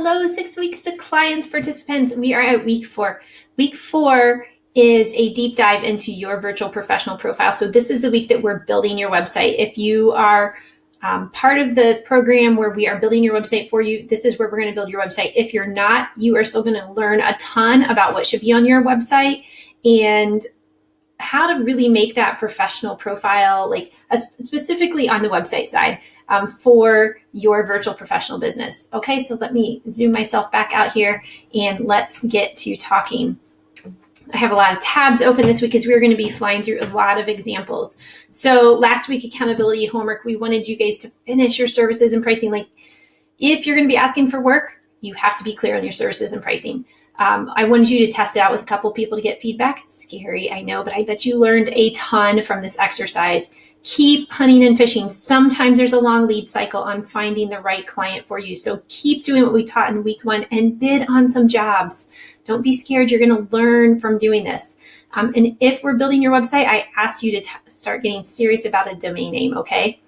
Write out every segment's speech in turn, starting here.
Hello, 6 weeks to clients, participants. We are at week 4. Week 4 is a deep dive into your virtual professional profile. So this is the week that we're building your website. If you are part of the program where we are building your website for you, this is where we're going to build your website. If you're not, you are still going to learn a ton about what should be on your website and how to really make that professional profile, like specifically on the website side, for your virtual professional business. Okay, so let me zoom myself back out here and let's get to talking. I have a lot of tabs open this week because we're going to be flying through a lot of examples. So last week, accountability homework, we wanted you guys to finish your services and pricing. Like if you're going to be asking for work, you have to be clear on your services and pricing. I wanted you to test it out with a couple of people to get feedback. Scary, I know, but I bet you learned a ton from this exercise. Keep hunting and fishing. Sometimes there's a long lead cycle on finding the right client for you. So keep doing what we taught in week 1 and bid on some jobs. Don't be scared. You're going to learn from doing this. And if we're building your website, I ask you to start getting serious about a domain name, okay?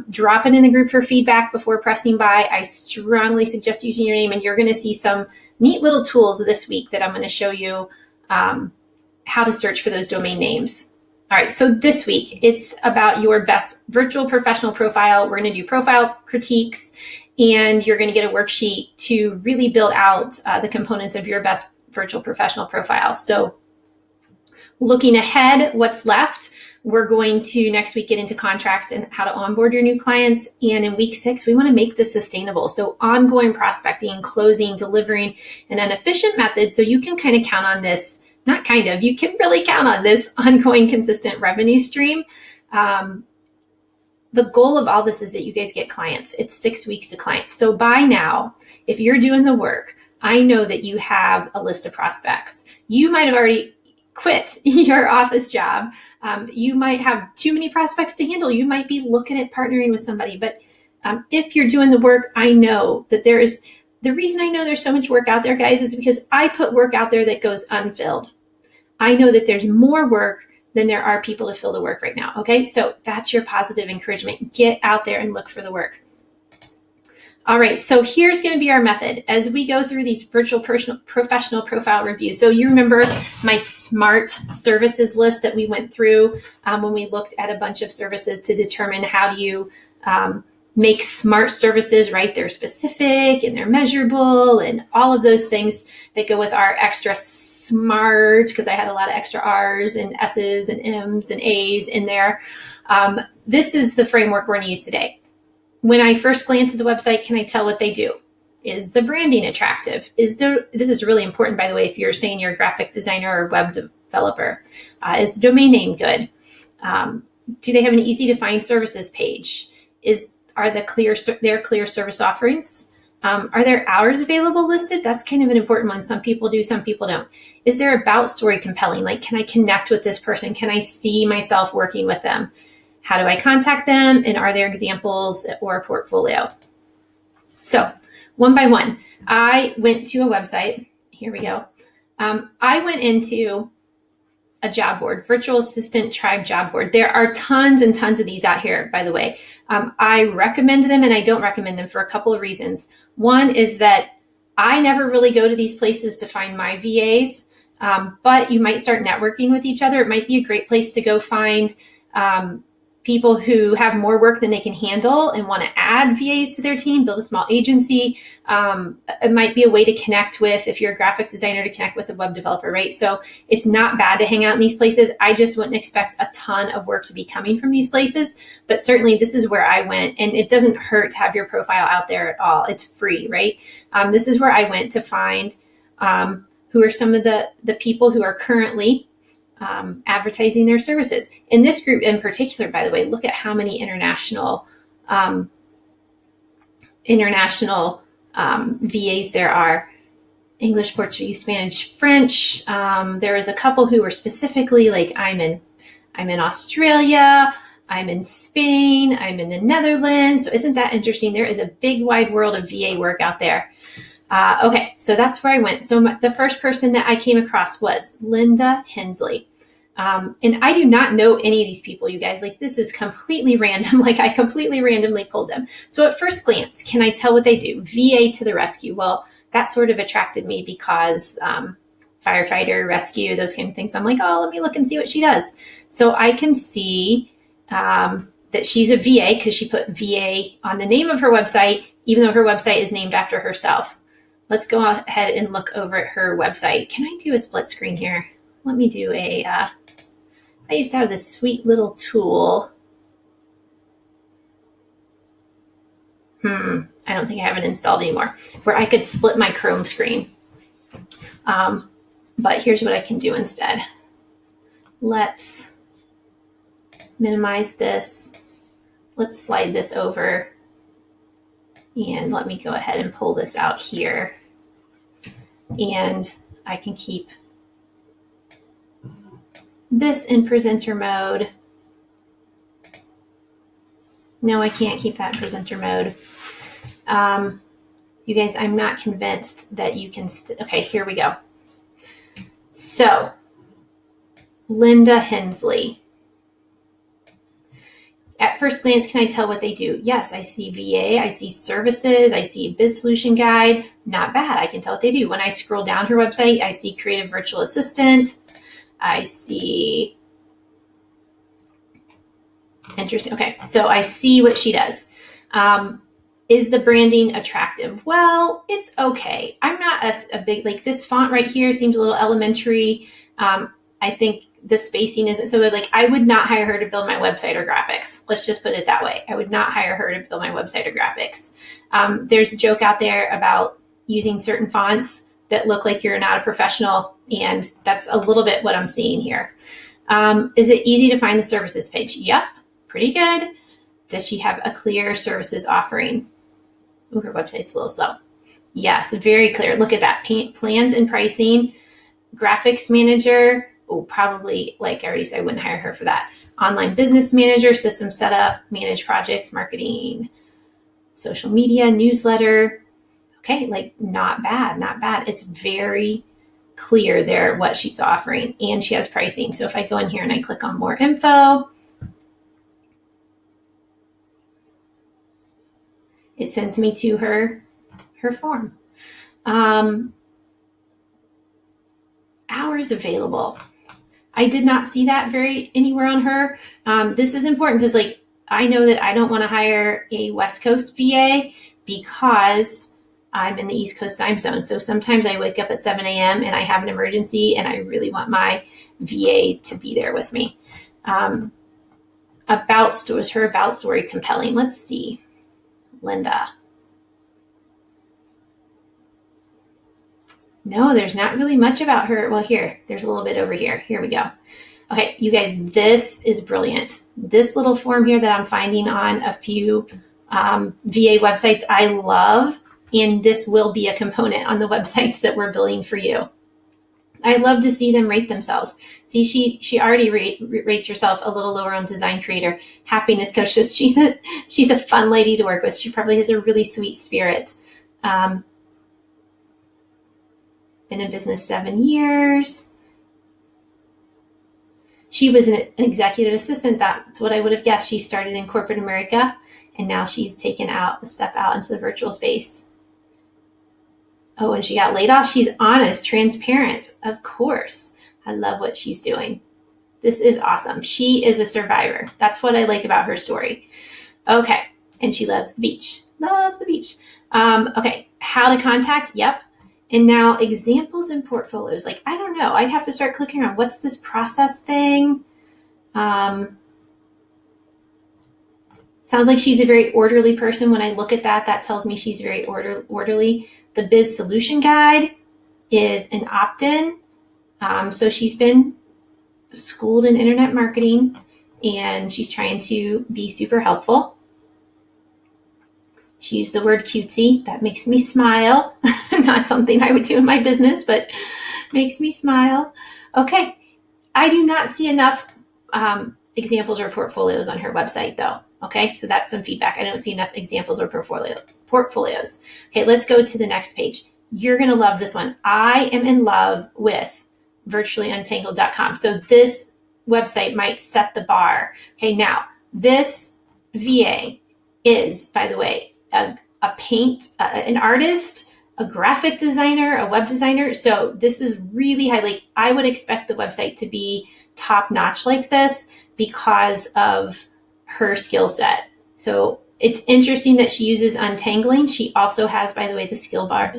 Drop it in the group for feedback before pressing buy. I strongly suggest using your name, and you're going to see some neat little tools this week that I'm going to show you how to search for those domain names. All right, so this week, it's about your best virtual professional profile. We're going to do profile critiques, and you're going to get a worksheet to really build out the components of your best virtual professional profile. So looking ahead, what's left? We're going to next week get into contracts and how to onboard your new clients. And in week 6, we want to make this sustainable. So ongoing prospecting, closing, delivering in an efficient method so you can kind of count on this, you can really count on this ongoing consistent revenue stream. The goal of all this is that you guys get clients. It's 6 weeks to clients. So by now, if you're doing the work, I know that you have a list of prospects. You might have already quit your office job. You might have too many prospects to handle. You might be looking at partnering with somebody. But if you're doing the work, I know that the reason I know there's so much work out there, guys, is because I put work out there that goes unfilled. I know that there's more work than there are people to fill the work right now. Okay, so that's your positive encouragement. Get out there and look for the work. All right, so here's going to be our method as we go through these virtual professional profile reviews. So you remember my SMART services list that we went through when we looked at a bunch of services to determine how do you make SMART services, right? They're specific and they're measurable and all of those things that go with our extra SMART, because I had a lot of extra R's and S's and M's and A's in there. This is the framework we're going to use today. When I first glance at the website, can I tell what they do? Is the branding attractive? This is really important, by the way, if you're saying you're a graphic designer or web developer. Is the domain name good? Do they have an easy to find services page? Are their clear service offerings? Are there hours available listed? That's kind of an important one. Some people do, some people don't. Is their about story compelling? Like, can I connect with this person? Can I see myself working with them? How do I contact them? And are there examples or a portfolio? So one by one, I went to a website. Here we go. I went into a job board, Virtual Assistant Tribe job board. There are tons and tons of these out here, by the way. I recommend them and I don't recommend them for a couple of reasons. One is that I never really go to these places to find my VAs, but you might start networking with each other. It might be a great place to go find people who have more work than they can handle and want to add VAs to their team, build a small agency. It might be a way to connect with, if you're a graphic designer, to connect with a web developer, right? So it's not bad to hang out in these places. I just wouldn't expect a ton of work to be coming from these places, but certainly this is where I went, and it doesn't hurt to have your profile out there at all. It's free, right? This is where I went to find who are some of the people who are currently advertising their services. In this group in particular, by the way, look at how many international VAs there are. English, Portuguese, Spanish, French. There is a couple who were specifically like, I'm in Australia, I'm in Spain, I'm in the Netherlands. So isn't that interesting? There is a big wide world of VA work out there. Okay, so that's where I went. So the first person that I came across was Linda Hensley. And I do not know any of these people, you guys. Like, this is completely random. Like, I completely randomly pulled them. So at first glance, can I tell what they do? VA to the rescue. Well, that sort of attracted me because firefighter, rescue, those kind of things. I'm like, oh, let me look and see what she does. So I can see that she's a VA because she put VA on the name of her website, even though her website is named after herself. Let's go ahead and look over at her website. Can I do a split screen here? Let me do I used to have this sweet little tool. I don't think I have it installed anymore, where I could split my Chrome screen. But here's what I can do instead. Let's minimize this. Let's slide this over. And let me go ahead and pull this out here. And I can keep this in presenter mode. No, I can't keep that in presenter mode. You guys, I'm not convinced that you can. Okay, here we go. So, Linda Hensley. At first glance, can I tell what they do? Yes, I see VA, I see services, I see Biz Solution Guide. Not bad. I can tell what they do. When I scroll down her website, I see Creative Virtual Assistant. I see. Interesting. Okay, so I see what she does. Is the branding attractive? Well, it's okay. I'm not a big, like, this font right here seems a little elementary. I think the spacing isn't so good. Like, I would not hire her to build my website or graphics. Let's just put it that way. I would not hire her to build my website or graphics. There's a joke out there about using certain fonts that look like you're not a professional, and that's a little bit what I'm seeing here. Is it easy to find the services page? Yep, pretty good. Does she have a clear services offering? Ooh, her website's a little slow. Yes, very clear. Look at that. Plans and pricing, graphics manager. Oh, probably, like I already said, I wouldn't hire her for that. Online business manager, system setup, manage projects, marketing, social media, newsletter. Okay, like, not bad, not bad. It's very clear there what she's offering, and she has pricing. So if I go in here and I click on more info, it sends me to her form. Hours available. I did not see that anywhere on her. This is important because, like, I know that I don't want to hire a West Coast VA because I'm in the East Coast time zone. So sometimes I wake up at 7 a.m. and I have an emergency and I really want my VA to be there with me. Is her about story compelling? Let's see. Linda. No, there's not really much about her. Well, here, there's a little bit over here. Here we go. Okay, you guys, this is brilliant. This little form here that I'm finding on a few VA websites, I love, and this will be a component on the websites that we're building for you. I love to see them rate themselves. See, she already rates herself a little lower on Design Creator. Happiness Coach. She's a fun lady to work with. She probably has a really sweet spirit. Been in business 7 years. She was an executive assistant. That's what I would have guessed. She started in corporate America, and now she's taken a step out into the virtual space. Oh, and she got laid off. She's honest, transparent. Of course. I love what she's doing. This is awesome. She is a survivor. That's what I like about her story. Okay. And she loves the beach. Loves the beach. Okay. How to contact? Yep. And now examples and portfolios. Like, I don't know. I'd have to start clicking around. What's this process thing? Sounds like she's a very orderly person. When I look at that, that tells me she's very orderly. The Biz Solution Guide is an opt-in. So she's been schooled in internet marketing, and she's trying to be super helpful. She used the word cutesy. That makes me smile. Not something I would do in my business, but makes me smile. Okay. I do not see enough examples or portfolios on her website, though. Okay, so that's some feedback. I don't see enough examples or portfolios. Okay, let's go to the next page. You're going to love this one. I am in love with virtuallyuntangled.com. So this website might set the bar. Okay, now this VA is, by the way, an artist, a graphic designer, a web designer. So this is really high. Like, I would expect the website to be top notch like this because of her skill set. So it's interesting that she uses Untangling. She also has, by the way, the skill bar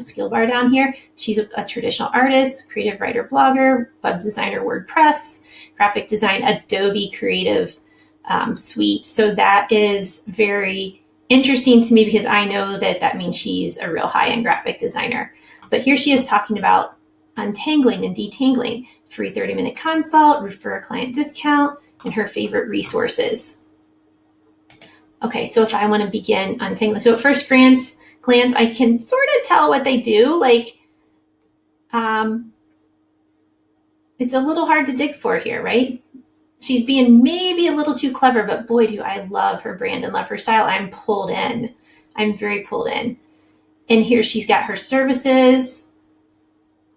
down here. She's a traditional artist, creative writer, blogger, web designer, WordPress, graphic design, Adobe Creative Suite. So that is very interesting to me because I know that means she's a real high-end graphic designer. But here she is talking about untangling and detangling, free 30-minute consult, refer a client discount, and her favorite resources. Okay, so if I want to begin untangling, so at first glance, I can sort of tell what they do. Like, it's a little hard to dig for here, right? She's being maybe a little too clever, but boy, do I love her brand and love her style. I'm pulled in. I'm very pulled in. And here she's got her services,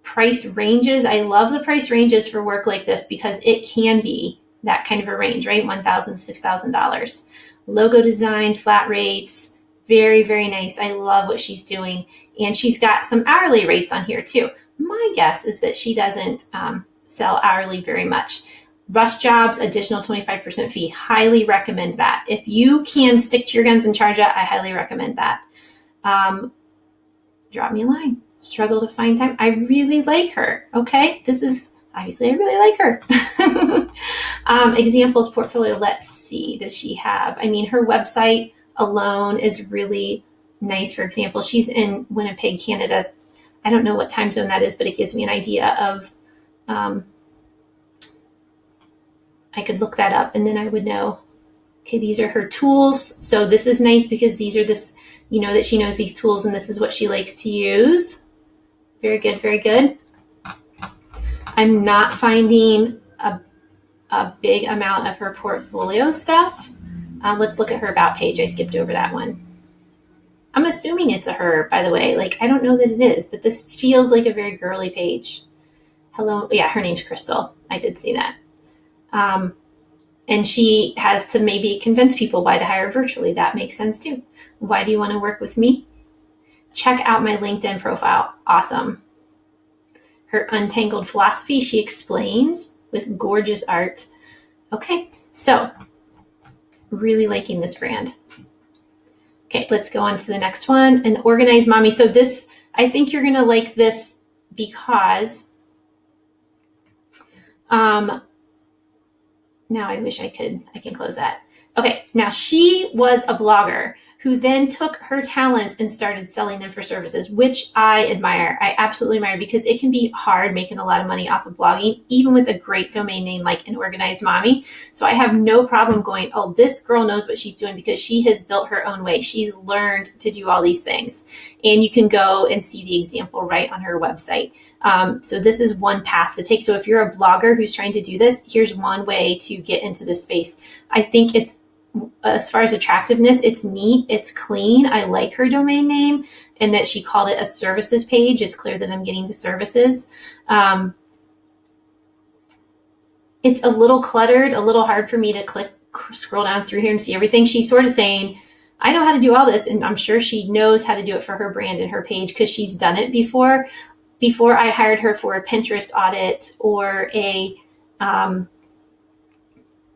price ranges. I love the price ranges for work like this because it can be that kind of a range, right? $1,000 to $6,000. Logo design, flat rates, very, very nice. I love what she's doing. And she's got some hourly rates on here too. My guess is that she doesn't sell hourly very much. Rush jobs, additional 25% fee. Highly recommend that. If you can stick to your guns and charge that, I highly recommend that. Drop me a line. Struggle to find time. I really like her. Okay. This is obviously, I really like her. Examples portfolio. Let's see. Does she have? I mean, her website alone is really nice. For example, she's in Winnipeg, Canada. I don't know what time zone that is, but it gives me an idea of, I could look that up and then I would know, okay, these are her tools. So this is nice because these are that she knows these tools and this is what she likes to use. Very good, very good. I'm not finding a big amount of her portfolio stuff. Let's look at her about page. I skipped over that one. I'm assuming it's a her, by the way. Like, I don't know that it is, but this feels like a very girly page. Hello. Yeah, her name's Crystal. I did see that. And she has to maybe convince people why to hire virtually. That makes sense too. Why do you want to work with me? Check out my LinkedIn profile. Awesome. Her untangled philosophy, she explains with gorgeous art. Okay, so really liking this brand. Okay, let's go on to the next one. An organized mommy. So this, I think you're going to like this because now I wish I can close that. Okay, now she was a blogger who then took her talents and started selling them for services, which I admire. I absolutely admire because it can be hard making a lot of money off of blogging, even with a great domain name like An Organized Mommy. So I have no problem going, oh, this girl knows what she's doing because she has built her own way. She's learned to do all these things. And you can go and see the example right on her website. So this is one path to take. So if you're a blogger who's trying to do this, here's one way to get into this space. I think it's, as far as attractiveness, it's neat, it's clean. I like her domain name and that she called it a services page. It's clear that I'm getting to services. It's a little cluttered, a little hard for me to scroll down through here and see everything. She's sort of saying, I know how to do all this. And I'm sure she knows how to do it for her brand and her page because she's done it before. Before I hired her for a Pinterest audit or a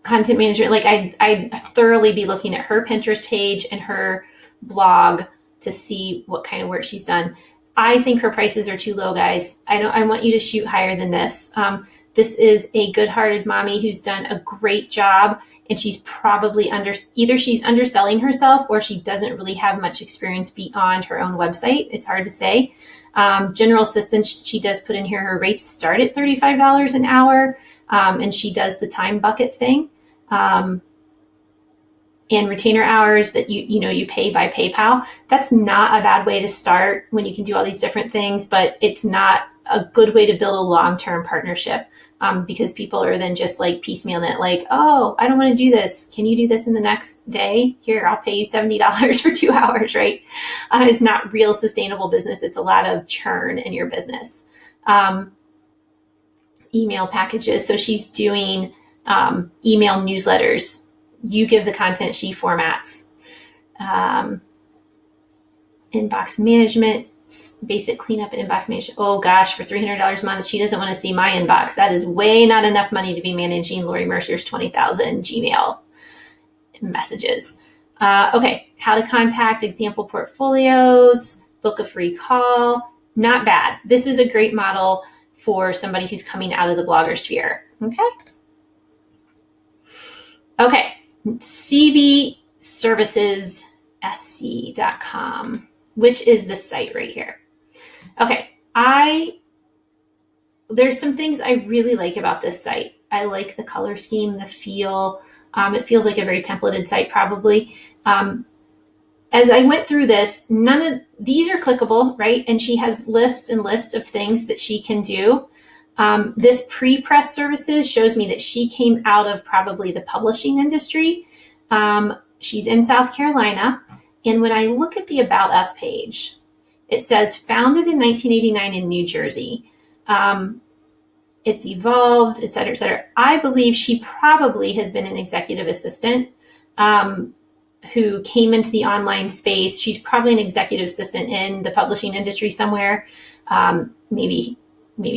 content management, like I'd thoroughly be looking at her Pinterest page and her blog to see what kind of work she's done. I think her prices are too low, guys. I want you to shoot higher than this. This is a good-hearted mommy who's done a great job, and she's probably either she's underselling herself or she doesn't really have much experience beyond her own website. It's hard to say. General assistance, she does put in here her rates start at $35 an hour, and she does the time bucket thing. And retainer hours that you pay by PayPal. That's not a bad way to start when you can do all these different things, but it's not a good way to build a long-term partnership because people are then just like piecemealing it, like, oh, I don't want to do this. Can you do this in the next day? Here, I'll pay you $70 for 2 hours, right? It's not real sustainable business. It's a lot of churn in your business. Email packages. So she's doing email newsletters. You give the content, she formats. Inbox management, basic cleanup and inbox management. Oh gosh, for $300 a month, she doesn't want to see my inbox. That is way not enough money to be managing Lori Mercer's 20,000 Gmail messages. Okay, how to contact, example portfolios, book a free call. Not bad. This is a great model for somebody who's coming out of the blogger sphere. Okay, cbservicessc.com, which is this site right here. Okay, there's some things I really like about this site. I like the color scheme, the feel. It feels like a very templated site probably. As I went through this, none of these are clickable, right? And she has lists and lists of things that she can do. This pre-press services shows me that she came out of probably the publishing industry. She's in South Carolina. And when I look at the About Us page, it says founded in 1989 in New Jersey. It's evolved, et cetera, et cetera. I believe she probably has been an executive assistant who came into the online space. She's probably an executive assistant in the publishing industry somewhere. Maybe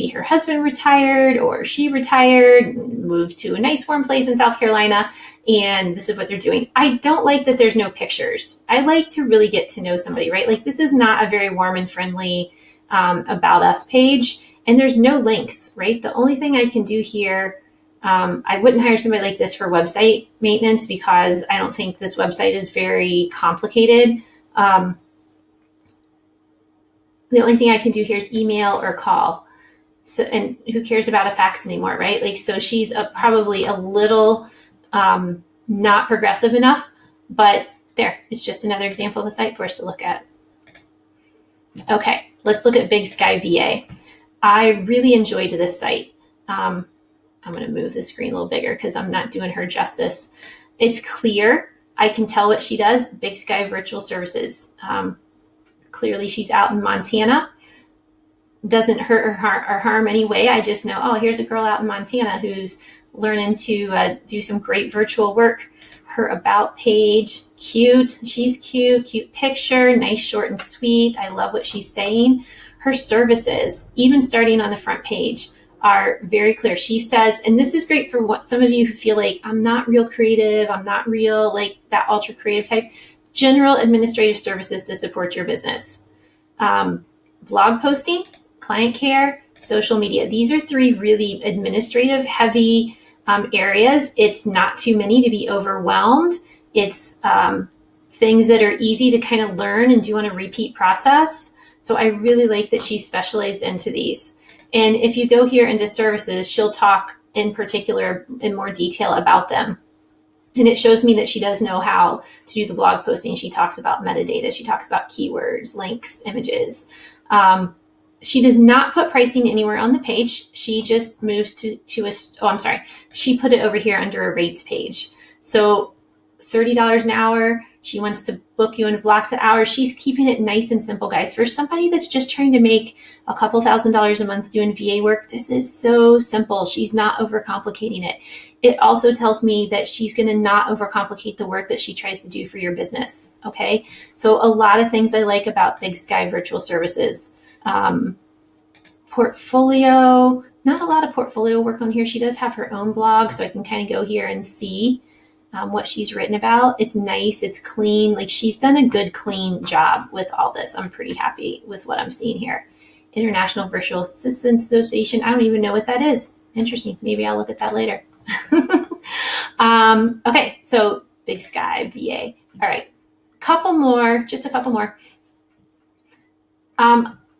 her husband retired or she retired, moved to a nice warm place in South Carolina, and this is what they're doing. I don't like that there's no pictures. I like to really get to know somebody, right? Like this is not a very warm and friendly About Us page, and there's no links, right? The only thing I can do here, I wouldn't hire somebody like this for website maintenance because I don't think this website is very complicated. The only thing I can do here is email or call. So, and who cares about a fax anymore, right? Like, so she's probably a little not progressive enough, but there, it's just another example of a site for us to look at. Okay, let's look at Big Sky VA. I really enjoyed this site. I'm going to move the screen a little bigger because I'm not doing her justice. It's clear. I can tell what she does. Big Sky Virtual Services. Clearly she's out in Montana. Doesn't hurt or harm anyway. I just know, oh, here's a girl out in Montana who's learning to do some great virtual work. Her About page, cute. She's cute picture, nice, short and sweet. I love what she's saying. Her services, even starting on the front page, are very clear. She says, and this is great for what some of you who feel like I'm not real creative, I'm not real like that ultra creative type. General administrative services to support your business. Blog posting, client care, social media. These are three really administrative heavy areas. It's not too many to be overwhelmed. It's things that are easy to kind of learn and do on a repeat process. So I really like that she specialized into these. And if you go here into services, she'll talk in particular in more detail about them. And it shows me that she does know how to do the blog posting. She talks about metadata. She talks about keywords, links, images. She does not put pricing anywhere on the page. She just moves she put it over here under a rates page. So $30 an hour. She wants to book you in blocks of hours. She's keeping it nice and simple, guys. For somebody that's just trying to make a couple $1,000s a month doing VA work, this is so simple. She's not overcomplicating it. It also tells me that she's going to not overcomplicate the work that she tries to do for your business. Okay. So a lot of things I like about Big Sky Virtual Services. Portfolio, not a lot of portfolio work on here. She does have her own blog, so I can kind of go here and see what she's written about. It's nice. It's clean. Like she's done a good, clean job with all this. I'm pretty happy with what I'm seeing here. International Virtual Assistants Association. I don't even know what that is. Interesting. Maybe I'll look at that later. Okay. So Big Sky VA. All right. Just a couple more.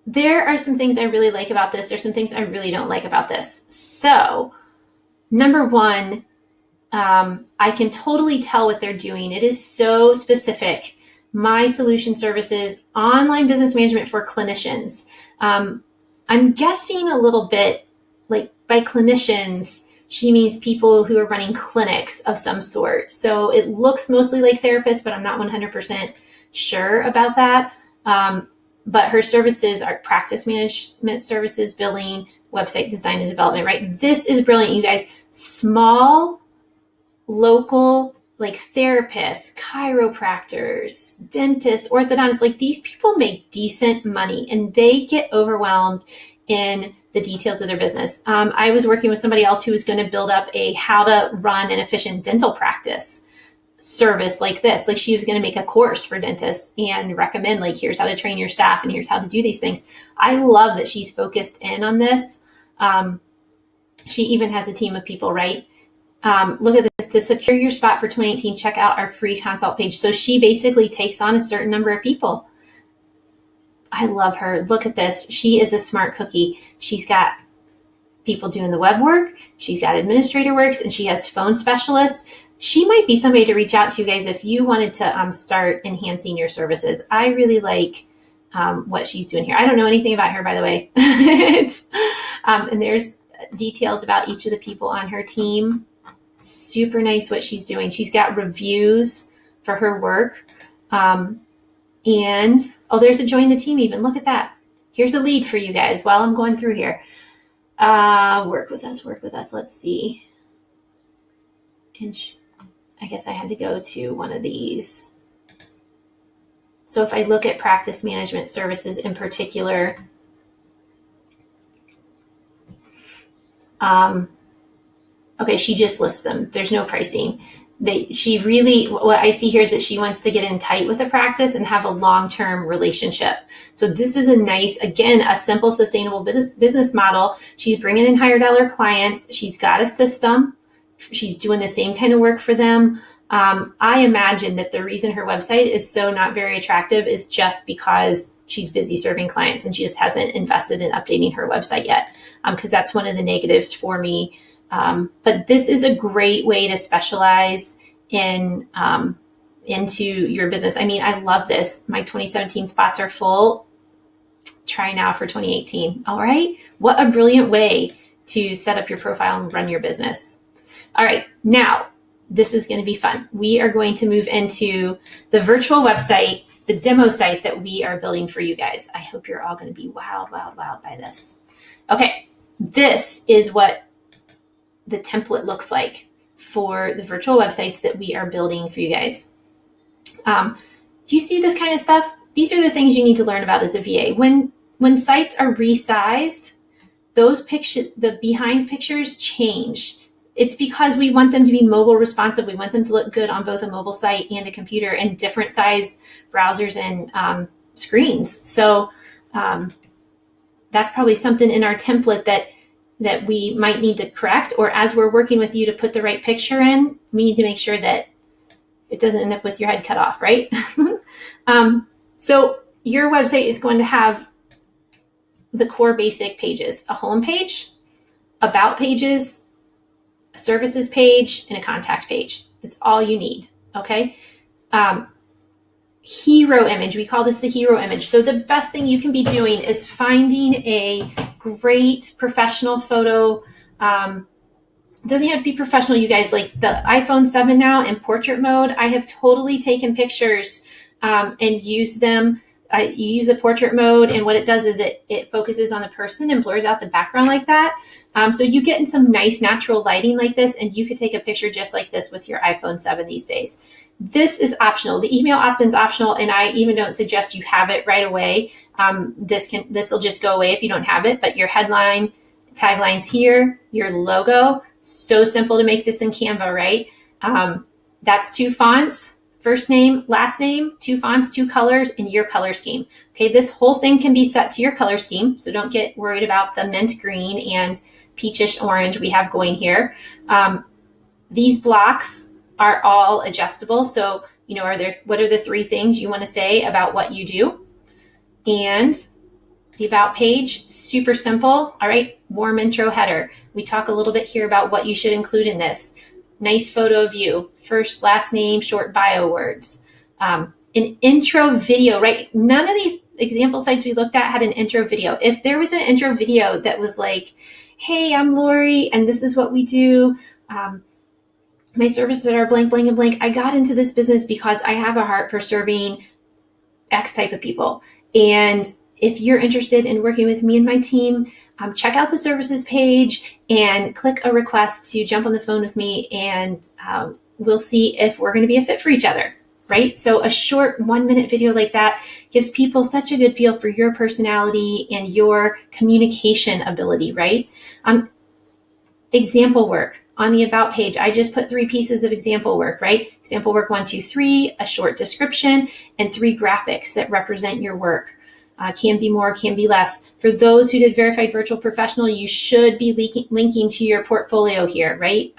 There are some things I really like about this. There's some things I really don't like about this. So number one, I can totally tell what they're doing. It is so specific. My Solution Services, online business management for clinicians. I'm guessing a little bit like by clinicians, she means people who are running clinics of some sort. So it looks mostly like therapists, but I'm not 100% sure about that. But her services are practice management services, billing, website design and development, right? This is brilliant, you guys. Small local like therapists, chiropractors, dentists, orthodontists, like these people make decent money and they get overwhelmed in the details of their business. I was working with somebody else who was going to build up a how to run an efficient dental practice service like this. Like she was going to make a course for dentists and recommend like, here's how to train your staff and here's how to do these things. I love that she's focused in on this. She even has a team of people, right? Look at this. To secure your spot for 2018, check out our free consult page. So she basically takes on a certain number of people. I love her. Look at this. She is a smart cookie. She's got people doing the web work. She's got administrator works, and she has phone specialists. She might be somebody to reach out to, you guys, if you wanted to start enhancing your services. I really like what she's doing here. I don't know anything about her, by the way. And there's details about each of the people on her team. Super nice what she's doing. She's got reviews for her work. And, there's a join the team even. Look at that. Here's a lead for you guys while I'm going through here. Work with us. Let's see. And I guess I had to go to one of these. So if I look at practice management services in particular, okay, she just lists them. There's no pricing. What I see here is that she wants to get in tight with a practice and have a long-term relationship. So this is a nice, again, a simple, sustainable business model. She's bringing in higher dollar clients. She's got a system. She's doing the same kind of work for them. I imagine that the reason her website is so not very attractive is just because she's busy serving clients and she just hasn't invested in updating her website yet. Because that's one of the negatives for me. But this is a great way to specialize in into your business. I mean, I love this. My 2017 spots are full. Try now for 2018. All right. What a brilliant way to set up your profile and run your business. All right. Now, this is going to be fun. We are going to move into the virtual website, the demo site that we are building for you guys. I hope you're all going to be wowed by this. Okay. This is what the template looks like for the virtual websites that we are building for you guys. Do you see this kind of stuff? These are the things you need to learn about as a VA. When sites are resized, the behind pictures change. It's because we want them to be mobile responsive. We want them to look good on both a mobile site and a computer and different size browsers and screens. So that's probably something in our template that we might need to correct, or as we're working with you to put the right picture in, we need to make sure that it doesn't end up with your head cut off, right? So your website is going to have the core basic pages, a home page, about pages, a services page, and a contact page. That's all you need, okay? Hero image, we call this the hero image. So the best thing you can be doing is finding a great professional photo. It doesn't have to be professional, you guys. Like the iPhone 7 now in portrait mode, I have totally taken pictures and used them. You use the portrait mode, and what it does is it focuses on the person and blurs out the background like that. So you get in some nice natural lighting like this, and you could take a picture just like this with your iPhone 7 these days. This is optional. The email opt-in is optional, and I even don't suggest you have it right away. This will just go away if you don't have it, but your headline, taglines here, your logo, so simple to make this in Canva, right? That's 2 fonts, first name, last name, 2 fonts, 2 colors, and your color scheme. Okay, this whole thing can be set to your color scheme, so don't get worried about the mint green and peachish orange we have going here. These blocks are all adjustable. So, what are the 3 things you want to say about what you do? And the about page, super simple. All right, warm intro header. We talk a little bit here about what you should include in this. Nice photo of you, first, last name, short bio words. An intro video, right? None of these example sites we looked at had an intro video. If there was an intro video that was like, hey, I'm Lori, and this is what we do. My services are blank, blank, and blank. I got into this business because I have a heart for serving X type of people. And if you're interested in working with me and my team, check out the services page and click a request to jump on the phone with me, and we'll see if we're going to be a fit for each other, right? So a short 1-minute video like that gives people such a good feel for your personality and your communication ability, right? Example work on the About page. I just put 3 pieces of example work, right? Example work 1, 2, 3, a short description, and 3 graphics that represent your work. Can be more, can be less. For those who did Verified Virtual Professional, you should be linking to your portfolio here, right?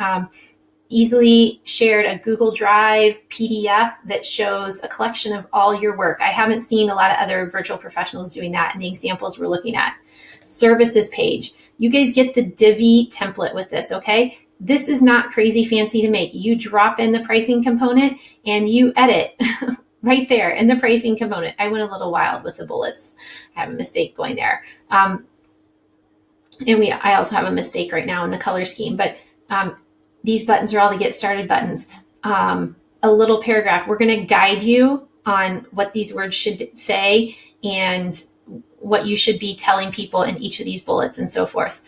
Easily shared a Google Drive PDF that shows a collection of all your work. I haven't seen a lot of other virtual professionals doing that in the examples we're looking at. Services page. You guys get the Divi template with this, okay? This is not crazy fancy to make. You drop in the pricing component and you edit right there in the pricing component. I went a little wild with the bullets. I have a mistake going there. I also have a mistake right now in the color scheme, but these buttons are all the get started buttons. A little paragraph. We're going to guide you on what these words should say and what you should be telling people in each of these bullets and so forth.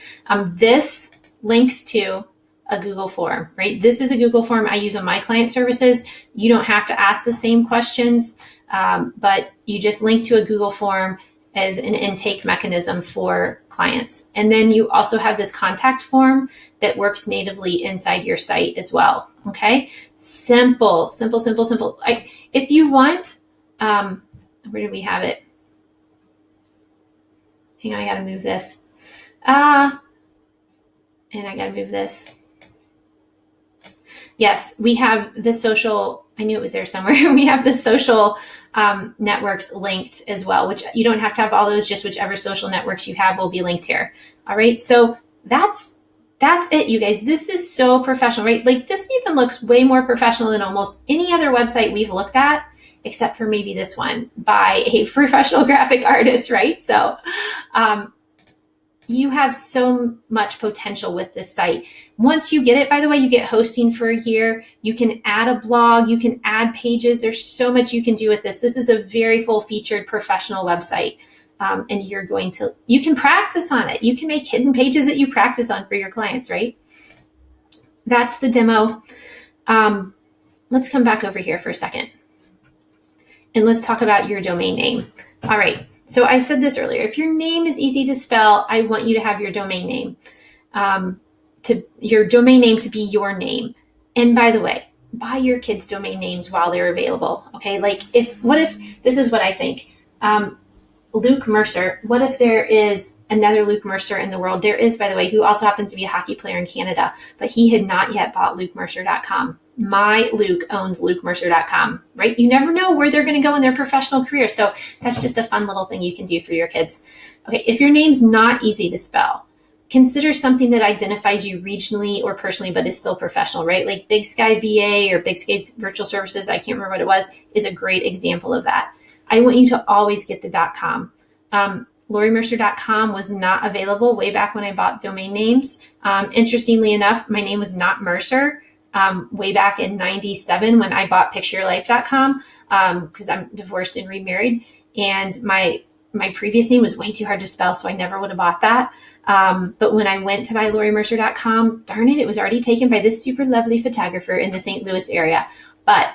This links to a Google form, right? This is a Google form I use on my client services. You don't have to ask the same questions, but you just link to a Google form as an intake mechanism for clients. And then you also have this contact form that works natively inside your site as well. Okay. Simple, simple, simple, simple. If you want, where did we have it? Hang on, I got to move this. And I got to move this. Yes, we have the social, I knew it was there somewhere. We have the social networks linked as well, which you don't have to have all those, just whichever social networks you have will be linked here. All right, so that's it, you guys. This is so professional, right? Like this even looks way more professional than almost any other website we've looked at, except for maybe this one by a professional graphic artist, right? So you have so much potential with this site. Once you get it, by the way, you get hosting for a year. You can add a blog. You can add pages. There's so much you can do with this. This is a very full-featured professional website. And you can practice on it. You can make hidden pages that you practice on for your clients, right? That's the demo. Let's come back over here for a second. And let's talk about your domain name. All right. So I said this earlier, if your name is easy to spell, I want you to have your domain name, to be your name. And by the way, buy your kids' domain names while they're available. Okay. Like what if this is what I think, Luke Mercer, what if there is another Luke Mercer in the world? There is, by the way, who also happens to be a hockey player in Canada, but he had not yet bought LukeMercer.com. My Luke owns LukeMercer.com, right? You never know where they're going to go in their professional career. So that's just a fun little thing you can do for your kids. Okay, if your name's not easy to spell, consider something that identifies you regionally or personally, but is still professional, right? Like Big Sky VA or Big Sky Virtual Services, I can't remember what it was, is a great example of that. I want you to always get the .com. LoriMercer.com was not available way back when I bought domain names. Interestingly enough, my name was not Mercer way back in 97 when I bought PictureYourLife.com because I'm divorced and remarried. And my previous name was way too hard to spell, so I never would have bought that. But when I went to buy LoriMercer.com, darn it was already taken by this super lovely photographer in the St. Louis area. But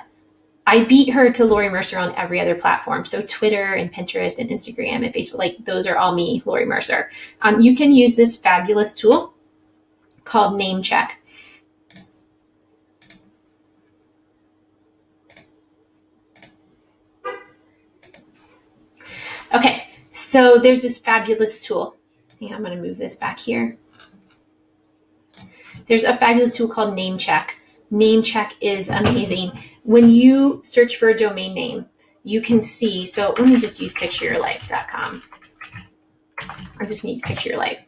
I beat her to Lori Mercer on every other platform. So Twitter and Pinterest and Instagram and Facebook, like those are all me, Lori Mercer. You can use this fabulous tool called NameCheck. Okay, so there's this fabulous tool. I'm going to move this back here. There's a fabulous tool called NameCheck. NameCheck is amazing. When you search for a domain name, you can see, so let me just use pictureyourlife.com. I'm just going to use pictureyourlife.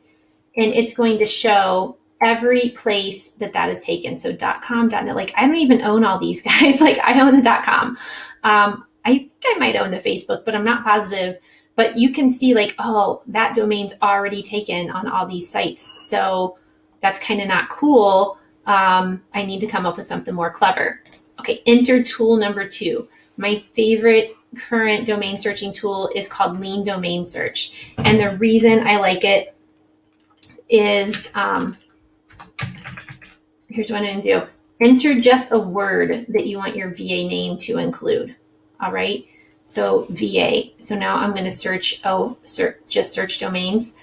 And it's going to show every place that is taken. So .com, .net, like I don't even own all these guys. Like I own the .com. I think I might own the Facebook, but I'm not positive. But you can see like, oh, that domain's already taken on all these sites. So that's kind of not cool. I need to come up with something more clever. Okay, enter tool number 2. My favorite current domain searching tool is called Lean Domain Search. And the reason I like it is, here's what I'm going to do. Enter just a word that you want your VA name to include. All right. So VA. So now I'm going to search, just search domains.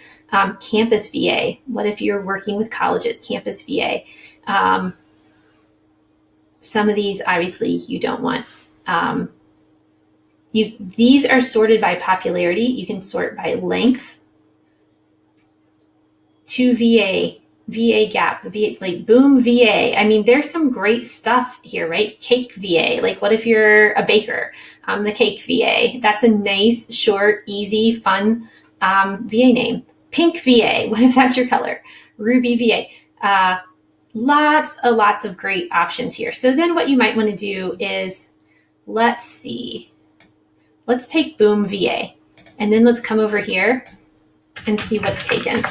Campus VA. What if you're working with colleges? Campus VA. Some of these, obviously, you don't want. These are sorted by popularity. You can sort by length. To VA Gap, VA, like Boom VA. I mean, there's some great stuff here, right? Cake VA. Like, what if you're a baker? The Cake VA. That's a nice, short, easy, fun VA name. Pink VA. What if that's your color? Ruby VA. Lots of great options here. So then what you might want to do is, let's see. Let's take Boom VA. And then let's come over here and see what's taken.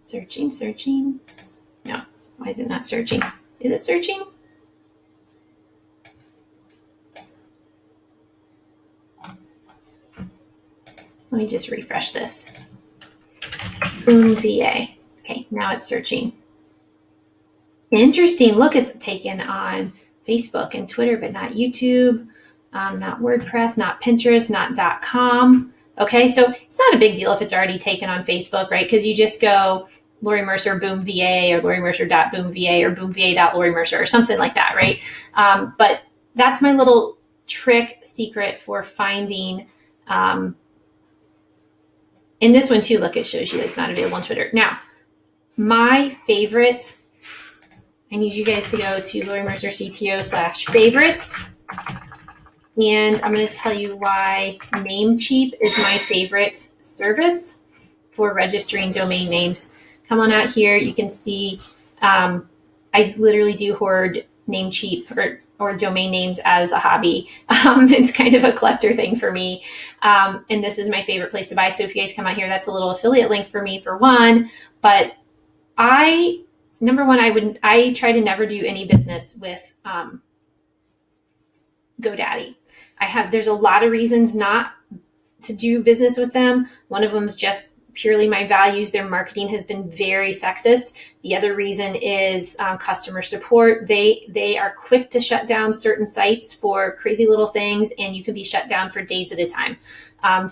Searching. No, why is it not searching? Is it searching? Let me just refresh this. Boom VA. Okay, now it's searching. Interesting. Look, it's taken on Facebook and Twitter, but not YouTube, not WordPress, not Pinterest, not .com. Okay, so it's not a big deal if it's already taken on Facebook, right? Because you just go Lori Mercer Boom VA or Lori Mercer.Boom VA or boomva.Lori Mercer or something like that, right? But that's my little trick secret for finding. And this one too, look, it shows you it's not available on Twitter. Now, my favorite, I need you guys to go to Lori Mercer CTO/favorites. And I'm going to tell you why Namecheap is my favorite service for registering domain names. Come on out here. You can see I literally do hoard Namecheap or domain names as a hobby. It's kind of a collector thing for me. And this is my favorite place to buy. So if you guys come out here, that's a little affiliate link for me for one. But number one, I try to never do any business with GoDaddy. There's a lot of reasons not to do business with them. One of them is just purely my values. Their marketing has been very sexist. The other reason is customer support. They are quick to shut down certain sites for crazy little things, and you can be shut down for days at a time.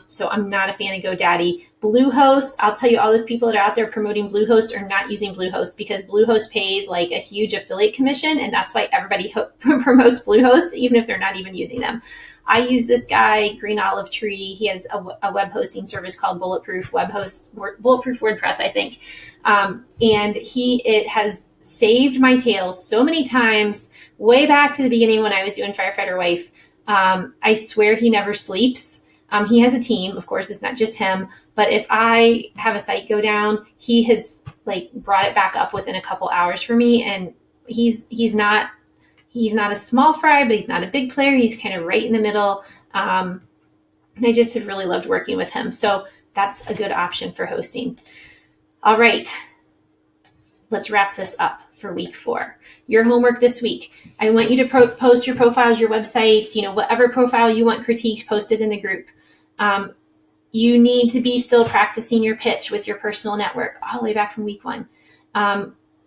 So I'm not a fan of GoDaddy. Bluehost, I'll tell you, all those people that are out there promoting Bluehost are not using Bluehost because Bluehost pays like a huge affiliate commission, and that's why everybody promotes Bluehost, even if they're not even using them. I use this guy, Green Olive Tree. He has a web hosting service called Bulletproof WordPress, I think. And it has saved my tail so many times, way back to the beginning when I was doing Firefighter Wife. I swear he never sleeps. He has a team, of course, it's not just him, but if I have a site go down, he has like brought it back up within a couple hours for me. And he's not a small fry, but he's not a big player. He's kind of right in the middle. And I just have really loved working with him. So that's a good option for hosting. All right, let's wrap this up for week 4. Your homework this week. I want you to post your profiles, your websites, whatever profile you want critiqued, post it in the group. You need to be still practicing your pitch with your personal network all the way back from week 1.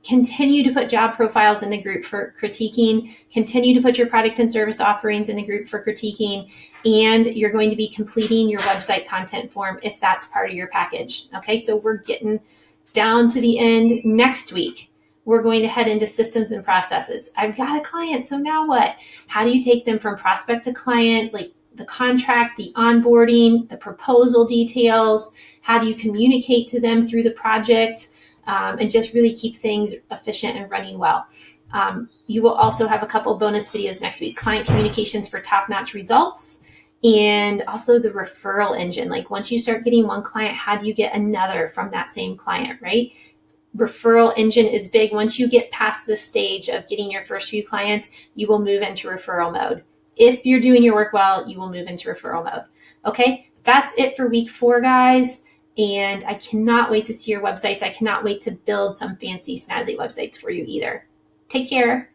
Continue to put job profiles in the group for critiquing. Continue to put your product and service offerings in the group for critiquing. And you're going to be completing your website content form if that's part of your package. Okay, so we're getting down to the end. Next week, we're going to head into systems and processes. I've got a client, so now what? How do you take them from prospect to client, like the contract, the onboarding, the proposal details? How do you communicate to them through the project? And just really keep things efficient and running well. You will also have a couple bonus videos next week, client communications for top-notch results, and also the referral engine. Like once you start getting one client, how do you get another from that same client, right? Referral engine is big. Once you get past this stage of getting your first few clients, you will move into referral mode. If you're doing your work well, you will move into referral mode. Okay, that's it for week 4, guys. And I cannot wait to see your websites. I cannot wait to build some fancy, snazzy websites for you either. Take care.